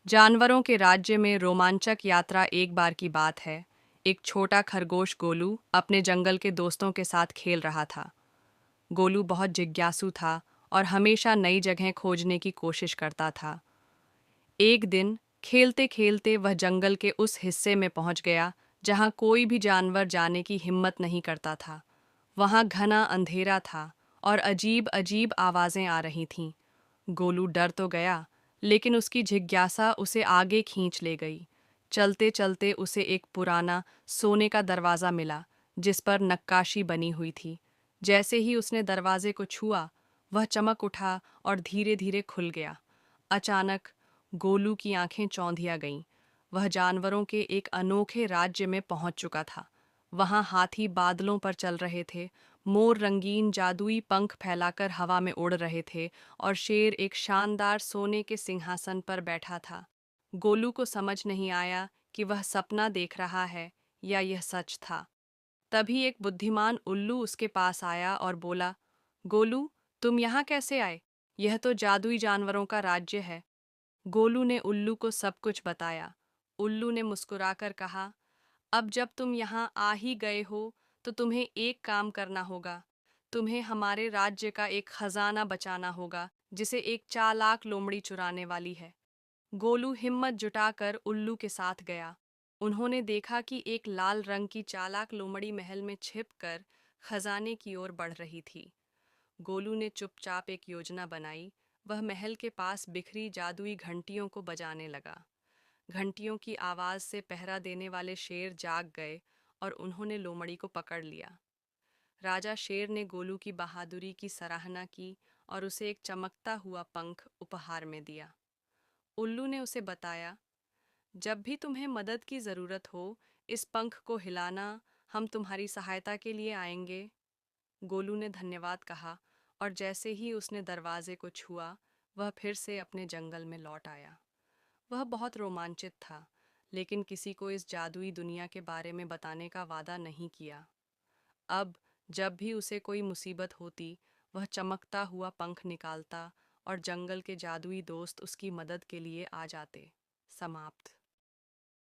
जानवरों के राज्य में रोमांचक यात्रा। एक बार की बात है। एक छोटा खरगोश गोलू अपने जंगल के दोस्तों के साथ खेल रहा था। गोलू बहुत जिज्ञासु था और हमेशा नई जगह खोजने की कोशिश करता था। एक दिन खेलते खेलते वह जंगल के उस हिस्से में पहुंच गया जहां कोई भी जानवर जाने की हिम्मत नहीं करता था। वहां घना अंधेरा था और अजीब अजीब आवाजें आ रही थीं। गोलू डर तो गया, लेकिन उसकी जिज्ञासा उसे आगे खींच ले गई। चलते चलते उसे एक पुराना सोने का दरवाज़ा मिला, जिस पर नक्काशी बनी हुई थी। जैसे ही उसने दरवाजे को छुआ, वह चमक उठा और धीरे धीरे खुल गया। अचानक गोलू की आंखें चौंधिया गईं। वह जानवरों के एक अनोखे राज्य में पहुंच चुका था। वहां हाथी बादलों पर चल रहे थे, मोर रंगीन जादुई पंख फैलाकर हवा में उड़ रहे थे और शेर एक शानदार सोने के सिंहासन पर बैठा था। गोलू को समझ नहीं आया कि वह सपना देख रहा है या यह सच था। तभी एक बुद्धिमान उल्लू उसके पास आया और बोला, गोलू, तुम यहाँ कैसे आए? यह तो जादुई जानवरों का राज्य है। गोलू ने उल्लू को सब कुछ बताया। उल्लू ने मुस्कुराकर कहा, अब जब तुम यहाँ आ ही गए हो, तो तुम्हें एक काम करना होगा। तुम्हें हमारे राज्य का एक खजाना बचाना होगा, जिसे एक चालाक लोमड़ी चुराने वाली है। गोलू हिम्मत जुटाकर उल्लू के साथ गया। उन्होंने देखा कि एक लाल रंग की चालाक लोमड़ी महल में छिपकर खजाने की ओर बढ़ रही थी। गोलू ने चुपचाप एक योजना बनाई। वह महल के पास बिखरी जादुई घंटियों को बजाने लगा। घंटियों की आवाज से पहरा देने वाले शेर जाग गए और उन्होंने लोमड़ी को पकड़ लिया। राजा शेर ने गोलू की बहादुरी की सराहना की और उसे एक चमकता हुआ पंख उपहार में दिया। उल्लू ने उसे बताया, जब भी तुम्हें मदद की जरूरत हो, इस पंख को हिलाना, हम तुम्हारी सहायता के लिए आएंगे। गोलू ने धन्यवाद कहा और जैसे ही उसने दरवाजे को छुआ, वह फिर से अपने जंगल में लौट आया। वह बहुत रोमांचित था, लेकिन किसी को इस जादुई दुनिया के बारे में बताने का वादा नहीं किया। अब जब भी उसे कोई मुसीबत होती, वह चमकता हुआ पंख निकालता और जंगल के जादुई दोस्त उसकी मदद के लिए आ जाते। समाप्त।